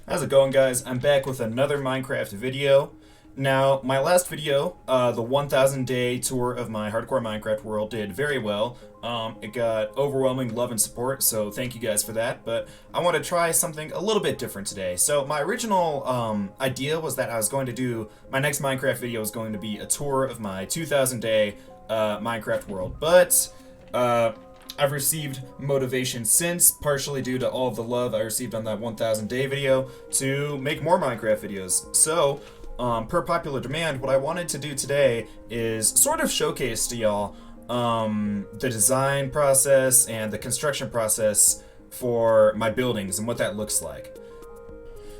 How's it going, guys? I'm back with another Minecraft video. Now, my last video, the 1000 day tour of my hardcore Minecraft world, did very well. It got overwhelming love and support, so thank you guys for that. But I want to try something a little bit different today. So my original idea was that I was going to do, my next Minecraft video was going to be a tour of my 2000 day Minecraft world. But I've received motivation since, partially due to all of the love I received on that 1000 day video, to make more Minecraft videos. So, per popular demand, what I wanted to do today is sort of showcase to y'all the design process and the construction process for my buildings and what that looks like.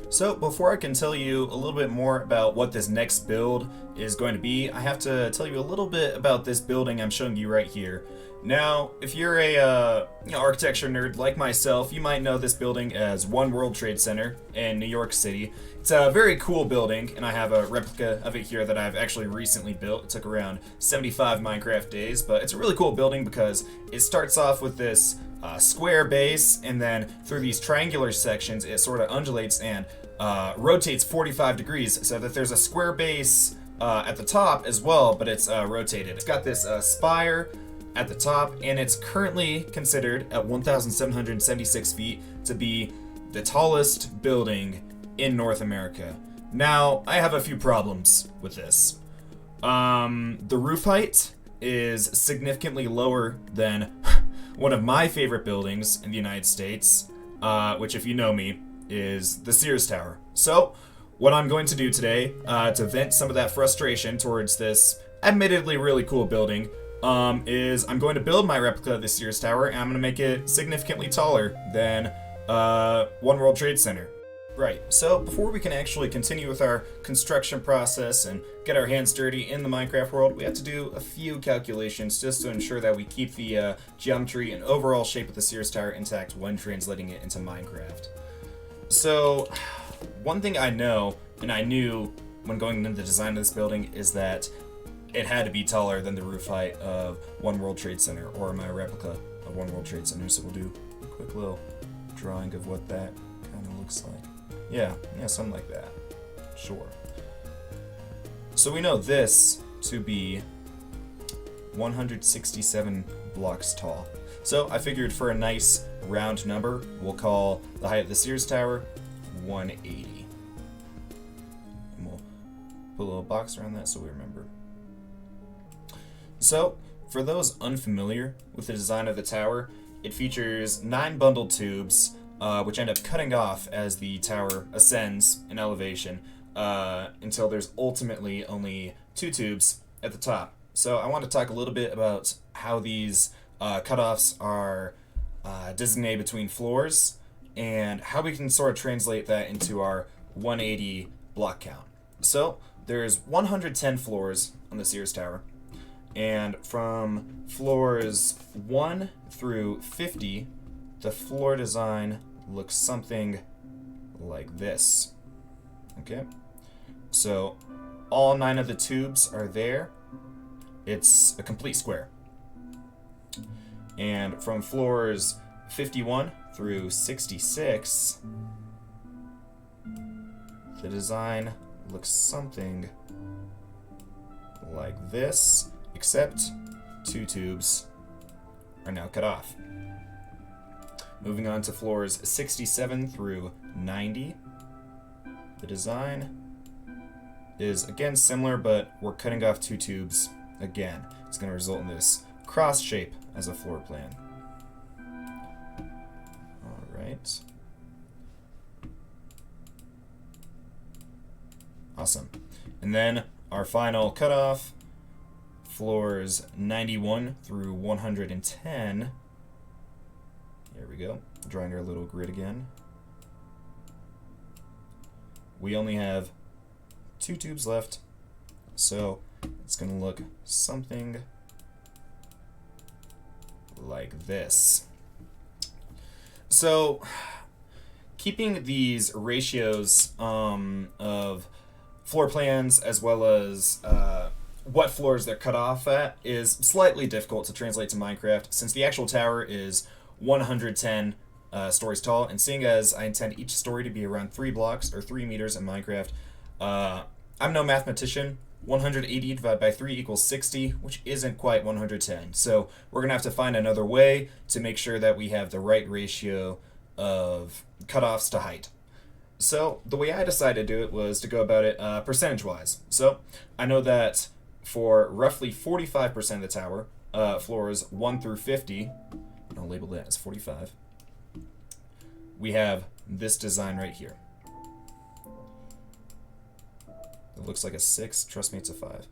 So before I can tell you a little bit more about what this next build is going to be, I have to tell you a little bit about this building I'm showing you right here. Now, if you're a architecture nerd like myself, you might know this building as One World Trade Center in New York City. It's a very cool building, and I have a replica of it here that I've actually recently built. It took around 75 Minecraft days, but it's a really cool building because it starts off with this square base, and then through these triangular sections, it sort of undulates and rotates 45 degrees so that there's a square base at the top as well, but it's rotated. It's got this spire at the top, and it's currently considered at 1,776 feet to be the tallest building in North America. Now, I have a few problems with this. The roof height is significantly lower than one of my favorite buildings in the United States, which, if you know me, is the Sears Tower. So, what I'm going to do today to vent some of that frustration towards this admittedly really cool building is I'm going to build my replica of the Sears Tower, and I'm going to make it significantly taller than One World Trade Center. Right, so before we can actually continue with our construction process and get our hands dirty in the Minecraft world, we have to do a few calculations just to ensure that we keep the geometry and overall shape of the Sears Tower intact when translating it into Minecraft. So, one thing I know, and I knew when going into the design of this building, is that it had to be taller than the roof height of One World Trade Center, or my replica of One World Trade Center. So we'll do a quick little drawing of what that kind of looks like. Yeah, something like that. Sure. So we know this to be 167 blocks tall. So I figured for a nice round number, we'll call the height of the Sears Tower 180. And we'll put a little box around that so we remember. So, for those unfamiliar with the design of the tower, it features 9 bundled tubes, which end up cutting off as the tower ascends in elevation until there's ultimately only 2 tubes at the top. So I want to talk a little bit about how these cutoffs are designated between floors and how we can sort of translate that into our 180 block count. So there's 110 floors on the Sears Tower. And from floors 1 through 50, the floor design looks something like this. Okay? So, all 9 of the tubes are there. It's a complete square. And from floors 51 through 66, the design looks something like this, except 2 tubes are now cut off. Moving on to floors 67 through 90, the design is again similar, but we're cutting off 2 tubes again. It's going to result in this cross shape as a floor plan. Alright. Awesome. And then our final cutoff, floors 91 through 110. There we go. Drawing our little grid again. We only have 2 tubes left, so it's going to look something like this. So, keeping these ratios of floor plans as well as what floors they're cut off at is slightly difficult to translate to Minecraft, since the actual tower is 110 stories tall, and seeing as I intend each story to be around 3 blocks or 3 meters in Minecraft, I'm no mathematician. 180 divided by 3 equals 60, which isn't quite 110. So we're going to have to find another way to make sure that we have the right ratio of cutoffs to height. So the way I decided to do it was to go about it percentage-wise. So I know that for roughly 45% of the tower, floors 1 through 50, I'll label that as 45, we have this design right here. It looks like a 6. Trust me, it's a 5.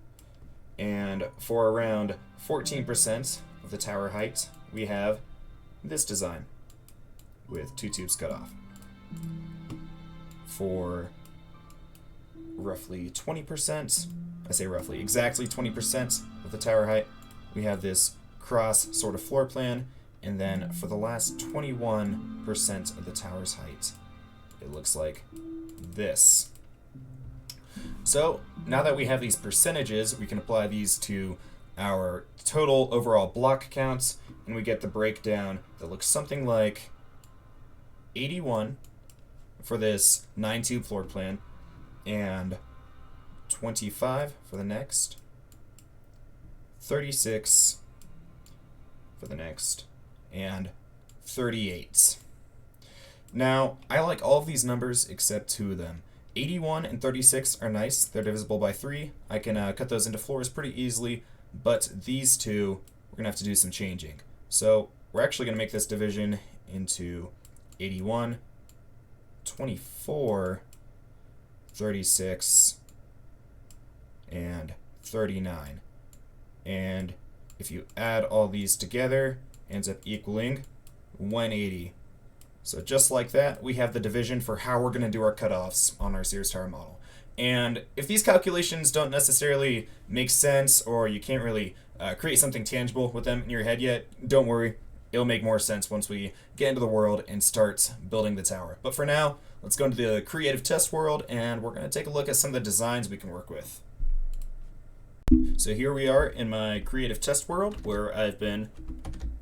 And for around 14% of the tower height, we have this design with 2 tubes cut off. For roughly 20%, I say roughly, exactly 20% of the tower height, we have this cross sort of floor plan. And then for the last 21% of the tower's height, it looks like this. So now that we have these percentages, we can apply these to our total overall block counts, and we get the breakdown that looks something like 81 for this 9-tube floor plan, and 25 for the next, 36 for the next, and 38. Now, I like all of these numbers except 2 of them. 81 and 36 are nice. They're divisible by 3. I can cut those into floors pretty easily, but these 2, we're going to have to do some changing. So we're actually going to make this division into 81, 24, 36, and 39. And if you add all these together, it ends up equaling 180. So just like that, we have the division for how we're going to do our cutoffs on our Sears Tower model. And if these calculations don't necessarily make sense, or you can't really create something tangible with them in your head yet, don't worry. It'll make more sense once we get into the world and start building the tower. But for now, let's go into the creative test world, and we're going to take a look at some of the designs we can work with. So here we are in my creative test world, where I've been,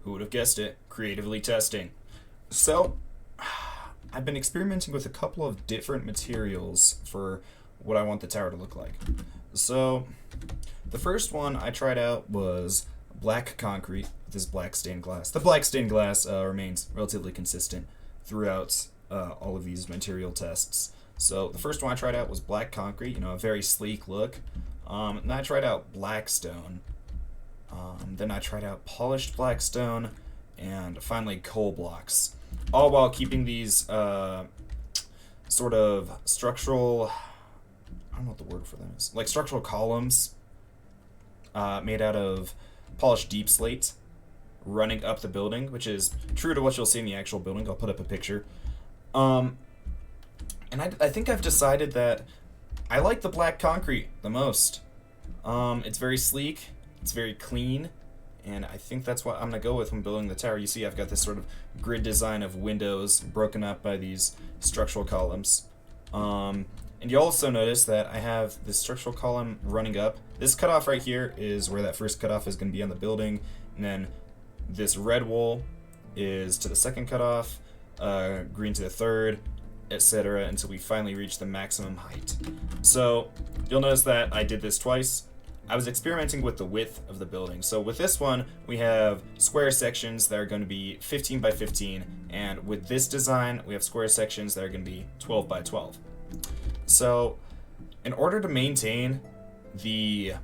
who would have guessed it, creatively testing. So I've been experimenting with a couple of different materials for what I want the tower to look like. So the first one I tried out was black concrete with this black stained glass. The black stained glass remains relatively consistent throughout all of these material tests. So the first one I tried out was black concrete, a very sleek look. Then I tried out black stone. Then I tried out polished black stone, and finally coal blocks. All while keeping these sort of structural, I don't know what the word for them is, like structural columns made out of polished deep slate running up the building, which is true to what you'll see in the actual building. I'll put up a picture. And I think I've decided that I like the black concrete the most. It's very sleek, it's very clean, and I think that's what I'm going to go with when building the tower. You see I've got this sort of grid design of windows broken up by these structural columns. And you also notice that I have this structural column running up. This cutoff right here is where that first cutoff is going to be on the building, and then this red wool is to the second cutoff, green to the third, etc., until we finally reach the maximum height. So you'll notice that I did this twice. I was experimenting with the width of the building. So with this one, we have square sections that are going to be 15 by 15, and with this design, we have square sections that are going to be 12 by 12. So in order to maintain the,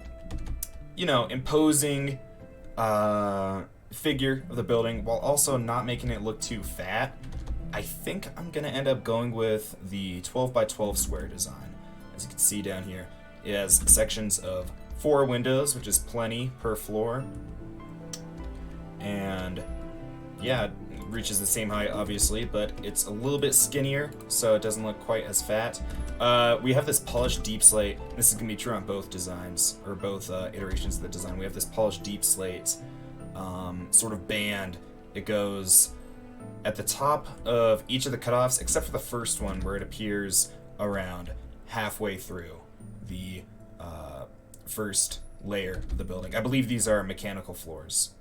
imposing figure of the building while also not making it look too fat, I think I'm going to end up going with the 12 by 12 square design. As you can see down here, it has sections of 4 windows, which is plenty per floor. And yeah, it reaches the same height, obviously, but it's a little bit skinnier, so it doesn't look quite as fat. We have this polished deep slate. This is going to be true on both designs, or both iterations of the design. We have this polished deep slate sort of band. It goes at the top of each of the cutoffs, except for the first one, where it appears around halfway through the first layer of the building. I believe these are mechanical floors.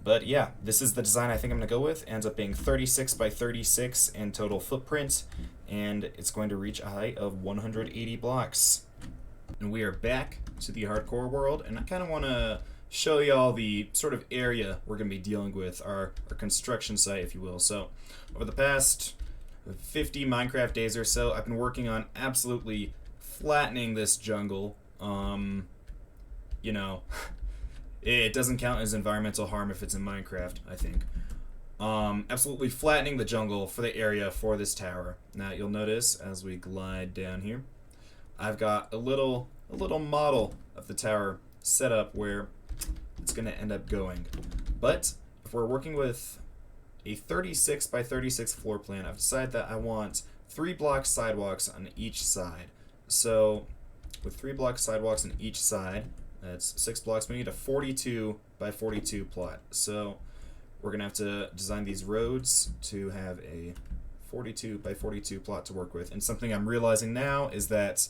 But yeah, this is the design I think I'm going to go with. Ends up being 36 by 36 in total footprint, and it's going to reach a height of 180 blocks. And we are back to the hardcore world, and I kind of want to show you all the sort of area we're going to be dealing with, our construction site, if you will. So over the past 50 Minecraft days or so, I've been working on absolutely flattening this jungle. You know, it doesn't count as environmental harm if it's in Minecraft, I think. Absolutely flattening the jungle for the area for this tower. Now you'll notice as we glide down here, I've got a little model of the tower set up where it's going to end up going. But if we're working with a 36 by 36 floor plan, I've decided that I want 3 block sidewalks on each side. So with 3 block sidewalks on each side, that's 6 blocks. We need a 42 by 42 plot. So we're going to have to design these roads to have a 42 by 42 plot to work with. And something I'm realizing now is that,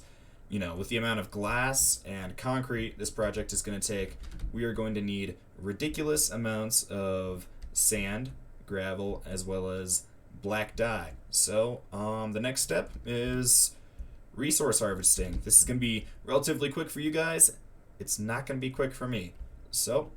you know, with the amount of glass and concrete this project is going to take, we are going to need ridiculous amounts of sand, gravel, as well as black dye. So the next step is resource harvesting. This is going to be relatively quick for you guys. It's not going to be quick for me. So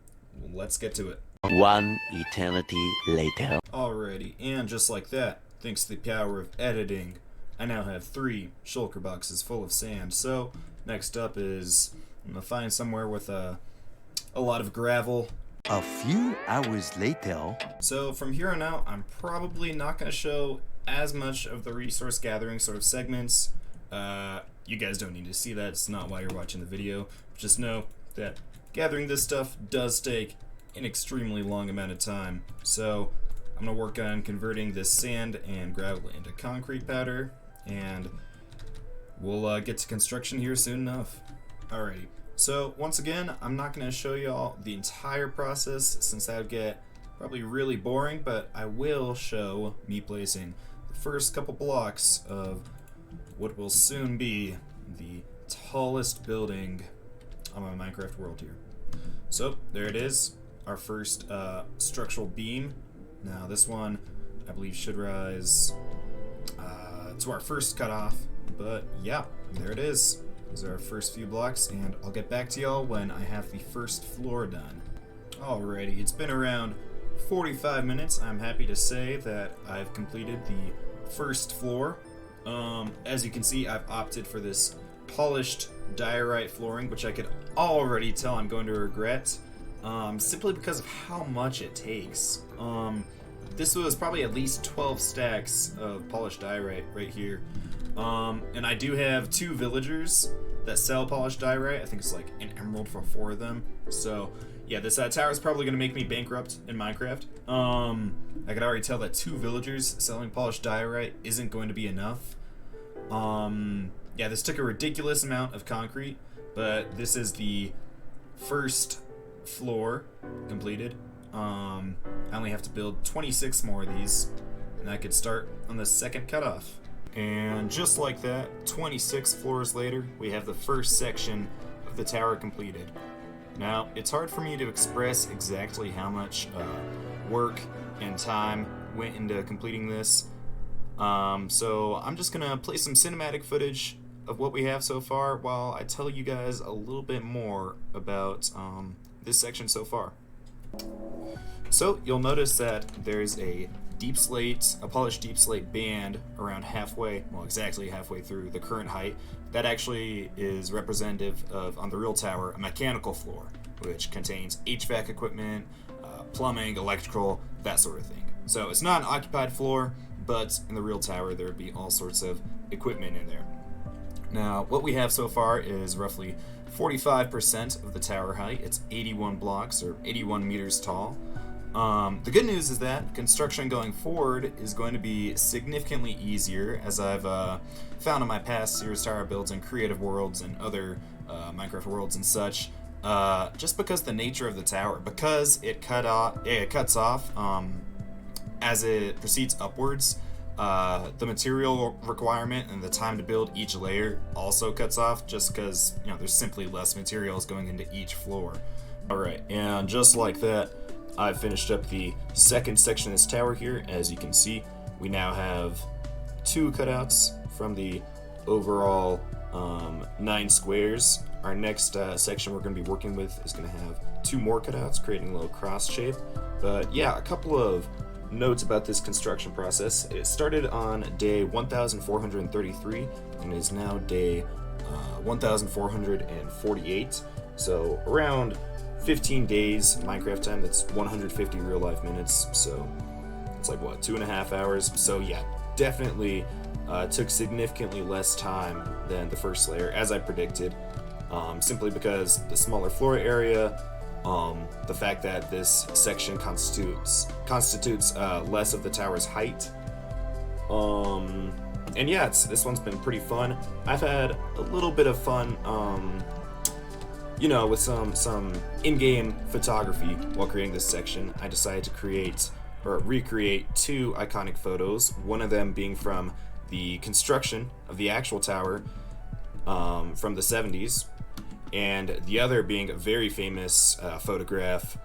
let's get to it. One eternity later. Alrighty, and just like that, thanks to the power of editing, I now have 3 shulker boxes full of sand. So next up is I'm going to find somewhere with a lot of gravel. A few hours later. So from here on out, I'm probably not going to show as much of the resource gathering sort of segments. You guys don't need to see that. It's not why you're watching the video. Just know that gathering this stuff does take an extremely long amount of time. So I'm going to work on converting this sand and gravel into concrete powder, and we'll get to construction here soon enough. Alrighty. So once again, I'm not going to show you all the entire process since that would get probably really boring, but I will show me placing the first couple blocks of what will soon be the tallest building on my Minecraft world here. So there it is, our first structural beam. Now this one I believe should rise to our first cutoff, but yeah, there it is. Those are our first few blocks, and I'll get back to y'all when I have the first floor done. Alrighty, it's been around 45 minutes. I'm happy to say that I've completed the first floor. As you can see, I've opted for this polished diorite flooring, which I could already tell I'm going to regret, simply because of how much it takes. This was probably at least 12 stacks of polished diorite right here. And I do have 2 villagers that sell polished diorite. I think it's like an emerald for 4 of them. So yeah, this tower is probably going to make me bankrupt in Minecraft. I could already tell that 2 villagers selling polished diorite isn't going to be enough. Yeah, this took a ridiculous amount of concrete, but this is the first floor completed. I only have to build 26 more of these, and I could start on the second cutoff. And just like that, 26 floors later, we have the first section of the tower completed. Now, it's hard for me to express exactly how much work and time went into completing this. So I'm just gonna play some cinematic footage of what we have so far while I tell you guys a little bit more about this section so far. So you'll notice that there's a polished deep slate band around halfway, well exactly halfway through the current height. That actually is representative of, on the real tower, a mechanical floor, which contains HVAC equipment, plumbing, electrical, that sort of thing. So it's not an occupied floor, but in the real tower there would be all sorts of equipment in there. Now, what we have so far is roughly 45% of the tower height. It's 81 blocks, or 81 meters tall. The good news is that construction going forward is going to be significantly easier, as I've found in my past Sears tower builds in Creative Worlds and other Minecraft worlds and such. Just because the nature of the tower, because it cuts off as it proceeds upwards. The material requirement and the time to build each layer also cuts off, just because, you know, there's simply less materials going into each floor. Alright, and just like that, I've finished up the second section of this tower here. As you can see, we now have 2 cutouts from the overall 9 squares. Our next section we're going to be working with is going to have 2 more cutouts, creating a little cross shape. But yeah, a couple of notes about this construction process. It started on day 1433 and is now day 1448. So around 15 days Minecraft time. That's 150 real life minutes. So it's like what, 2.5 hours. So yeah, definitely took significantly less time than the first layer, as I predicted, simply because the smaller floor area, the fact that this section constitutes less of the tower's height, and yeah, this one's been pretty fun. I've had a little bit of fun, you know, with some in-game photography while creating this section. I decided to recreate 2 iconic photos, one of them being from the construction of the actual tower from the 70s, and the other being a very famous photograph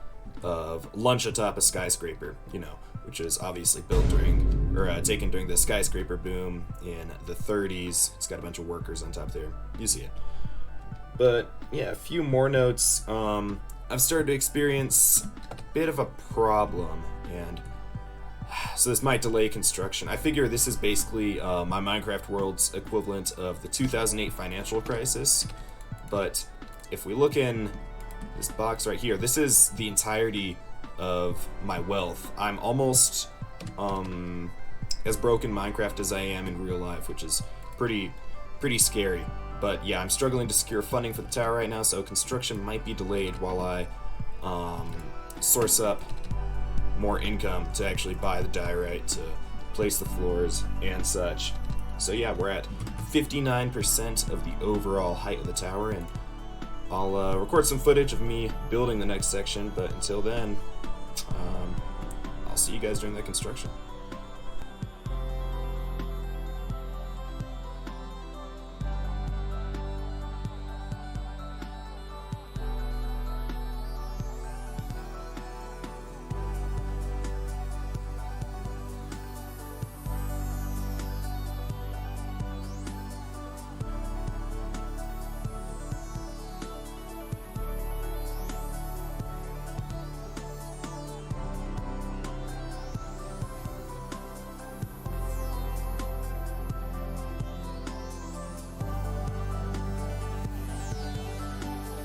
of lunch atop a skyscraper, you know, which is obviously built during, or taken during the skyscraper boom in the 30s. It's got a bunch of workers on top there. You see it. But yeah, a few more notes. I've started to experience a bit of a problem, and so this might delay construction. I figure this is basically my Minecraft world's equivalent of the 2008 financial crisis. But if we look in this box right here, this is the entirety of my wealth. I'm almost as broken Minecraft as I am in real life, which is pretty scary. But yeah, I'm struggling to secure funding for the tower right now, so construction might be delayed while I source up more income to actually buy the diorite to place the floors and such. So yeah, we're at 59% of the overall height of the tower, and I'll record some footage of me building the next section, but until then, I'll see you guys during the construction.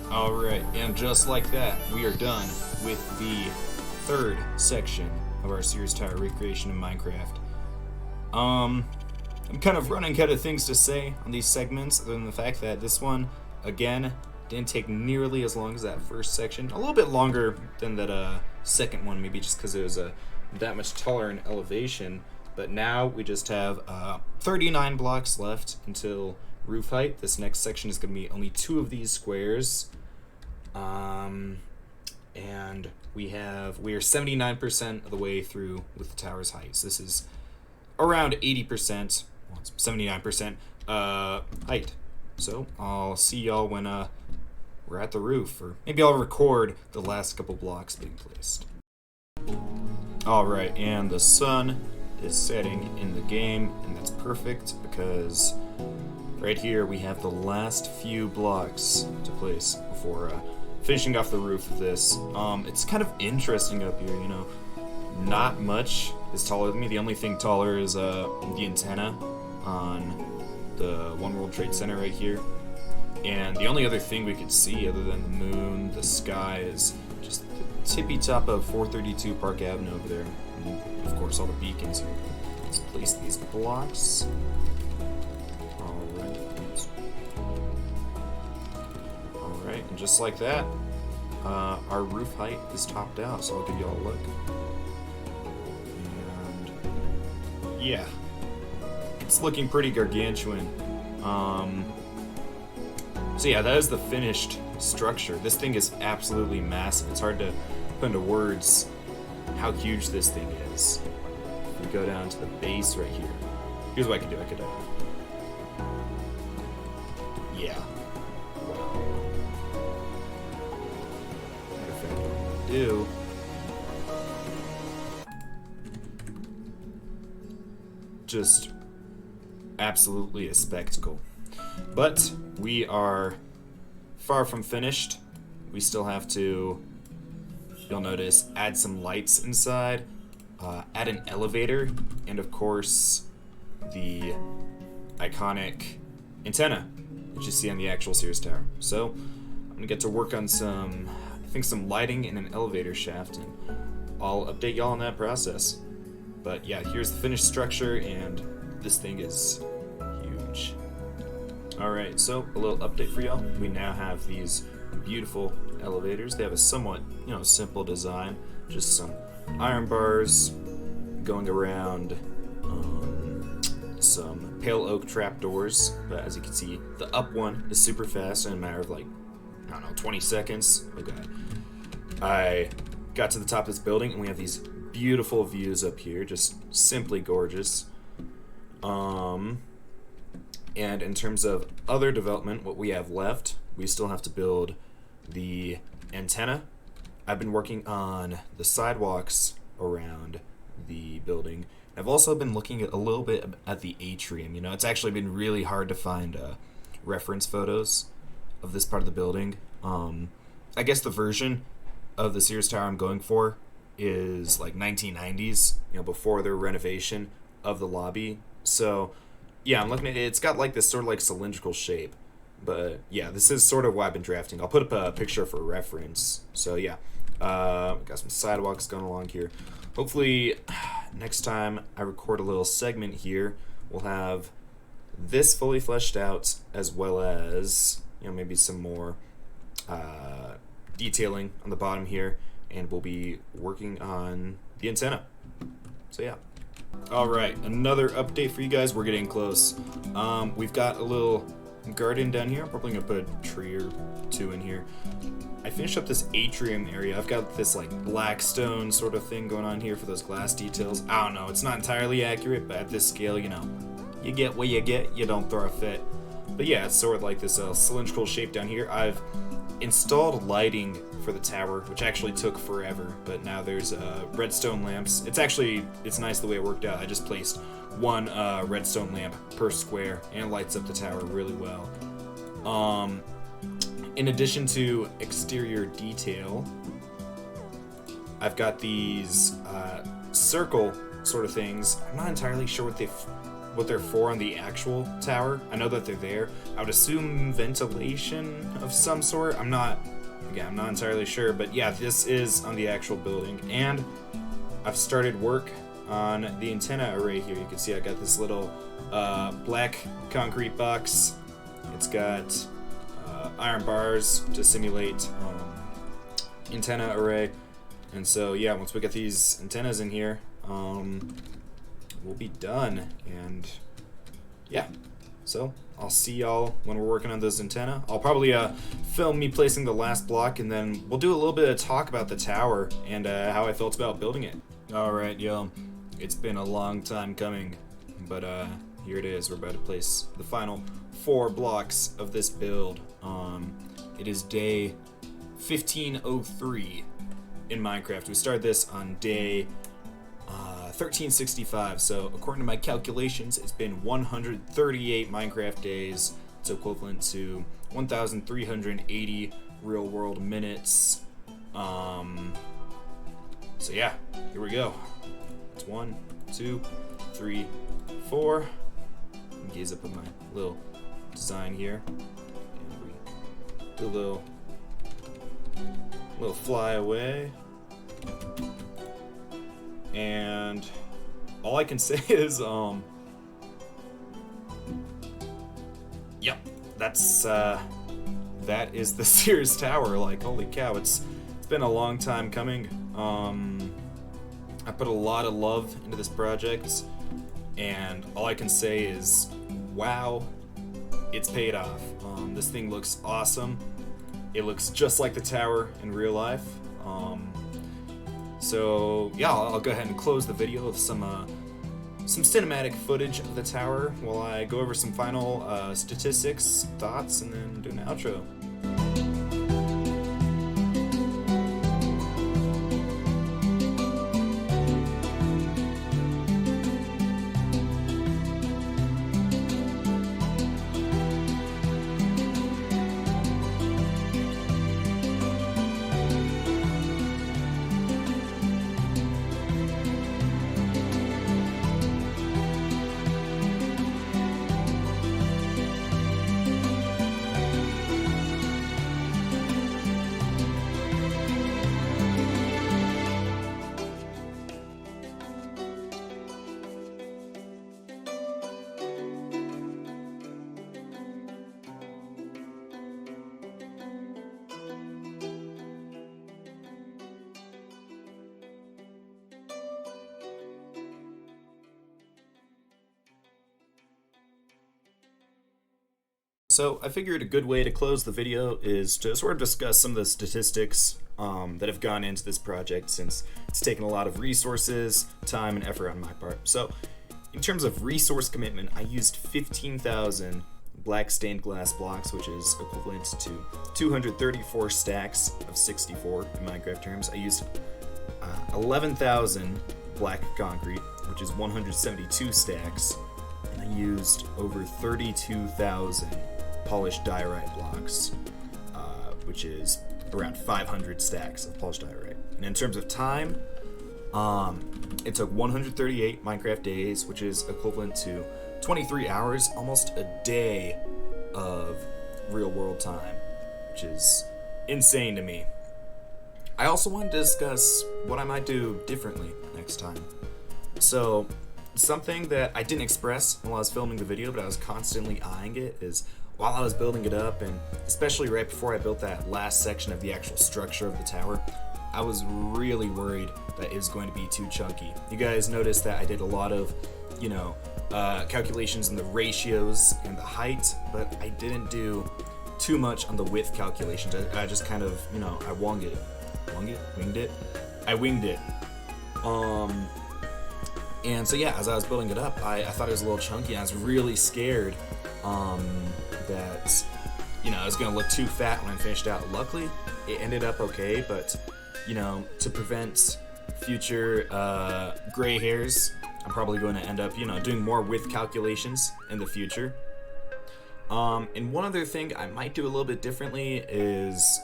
Alright, and just like that, we are done with the 3rd section of our Sears Tower recreation in Minecraft. I'm kind of running out of things to say on these segments, other than the fact that this one, again, didn't take nearly as long as that first section. A little bit longer than that second one, maybe just because it was that much taller in elevation. But now we just have 39 blocks left until roof height. This next section is going to be only 2 of these squares. And we are 79% of the way through with the tower's height. So this is around 80%, well, it's 79% height. So I'll see y'all when we're at the roof, or maybe I'll record the last couple blocks being placed. Alright, and the sun is setting in the game, and that's perfect because right here we have the last few blocks to place before finishing off the roof of this. It's kind of interesting up here, you know. Not much is taller than me. The only thing taller is the antenna on the One World Trade Center right here. And the only other thing we could see other than the moon, the sky, is just the tippy top of 432 Park Avenue over there. And of course, all the beacons here. Let's place these blocks. Alright, and just like that, our roof height is topped out, so I'll give you all a look. And yeah, it's looking pretty gargantuan. So yeah, that is the finished structure. This thing is absolutely massive. It's hard to put into words how huge this thing is. If we go down to the base right here, here's what I could do. I could yeah. Wow. Matter of fact, what I'm gonna do just absolutely a spectacle. But we are far from finished. We still have to, you'll notice, add some lights inside, add an elevator, and of course the iconic antenna that you see on the actual Sears Tower. So I'm gonna get to work on some lighting and an elevator shaft, and I'll update y'all on that process. But yeah, here's the finished structure, and this thing is huge. Alright, so a little update for y'all. We now have these beautiful elevators. They have a somewhat, simple design. Just some iron bars going around, some pale oak trapdoors. But as you can see, the up one is super fast in a matter of 20 seconds. Okay. I got to the top of this building, and we have these beautiful views up here, just simply gorgeous. And in terms of other development, what we have left, we still have to build the antenna. I've been working on the sidewalks around the building. I've also been looking a little bit at the atrium. It's actually been really hard to find reference photos of this part of the building. I guess the version of the Sears Tower I'm going for is 1990s, before the renovation of the lobby. So yeah, I'm looking at it. It's got this sort of cylindrical shape. But yeah, this is sort of what I've been drafting. I'll put up a picture for reference. So yeah, got some sidewalks going along here. Hopefully next time I record a little segment here, we'll have this fully fleshed out, as well as maybe some more detailing on the bottom here, and we'll be working on the antenna. So yeah. Alright, another update for you guys. We're getting close. We've got a little garden down here. I'm probably gonna put a tree or two in here. I finished up this atrium area. I've got this black stone sort of thing going on here for those glass details. I don't know, it's not entirely accurate, but at this scale, you get what you get, you don't throw a fit. But yeah, it's sort of like this cylindrical shape down here. I've installed lighting for the tower, which actually took forever, but now there's redstone lamps. It's nice the way it worked out. I just placed one redstone lamp per square, and it lights up the tower really well. In addition to exterior detail, I've got these circle sort of things. I'm not entirely sure what they're for on the actual tower. I know that they're there. I would assume ventilation of some sort. I'm not entirely sure, but yeah, this is on the actual building. And I've started work on the antenna array here. You can see I got this little black concrete box. It's got iron bars to simulate antenna array. And so yeah, once we get these antennas in here, we'll be done. And yeah, so I'll see y'all when we're working on those antenna. I'll probably film me placing the last block, and then we'll do a little bit of talk about the tower and how I felt about building it. Alright, yo, it's been a long time coming, but here it is. We're about to place the final 4 blocks of this build. It is day 1503 in Minecraft. We started this on day 1365, so according to my calculations, it's been 138 Minecraft days. It's equivalent to 1,380 real world minutes. So yeah, here we go. It's 1, 2, 3, 4. Gaze up at my little design here, and we do a little fly away. And all I can say is, yep, that is the Sears Tower. Holy cow, it's been a long time coming. I put a lot of love into this project, and all I can say is, wow, it's paid off. This thing looks awesome. It looks just like the tower in real life. So yeah, I'll go ahead and close the video with some cinematic footage of the tower while I go over some final statistics, thoughts, and then do an outro. So I figured a good way to close the video is to sort of discuss some of the statistics that have gone into this project, since it's taken a lot of resources, time, and effort on my part. So in terms of resource commitment, I used 15,000 black stained glass blocks, which is equivalent to 234 stacks of 64 in Minecraft terms. I used 11,000 black concrete, which is 172 stacks, and I used over 32,000 polished diorite blocks, which is around 500 stacks of polished diorite. And in terms of time, it took 138 Minecraft days, which is equivalent to 23 hours, almost a day of real world time, which is insane to me. I also wanted to discuss what I might do differently next time. So, something that I didn't express while I was filming the video, but I was constantly eyeing it, is while I was building it up, and especially right before I built that last section of the actual structure of the tower, I was really worried that it was going to be too chunky. You guys noticed that I did a lot of, calculations in the ratios and the height, but I didn't do too much on the width calculations. I just kind of, I winged it. I winged it. And so yeah, as I was building it up, I thought it was a little chunky. I was really scared that it was gonna look too fat when I finished out. Luckily, it ended up okay, but to prevent future gray hairs, I'm probably going to end up doing more width calculations in the future. And one other thing I might do a little bit differently is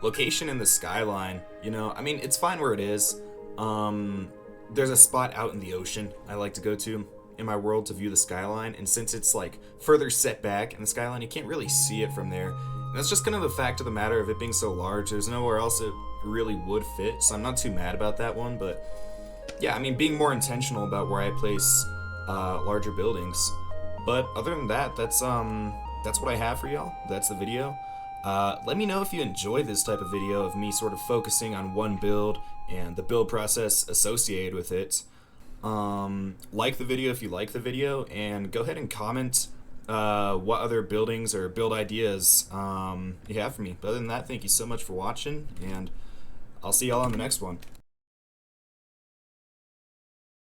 location in the skyline. It's fine where it is. There's a spot out in the ocean I like to go to in my world to view the skyline, and since it's like further set back in the skyline, you can't really see it from there. And that's just kind of the fact of the matter of it being so large. There's nowhere else it really would fit, so I'm not too mad about that one. But yeah, being more intentional about where I place larger buildings. But other than that, that's what I have for y'all. That's the video. Let me know if you enjoy this type of video of me sort of focusing on one build and the build process associated with it. Like the video if you like the video, and go ahead and comment what other buildings or build ideas you have for me. But other than that, thank you so much for watching, and I'll see y'all on the next one.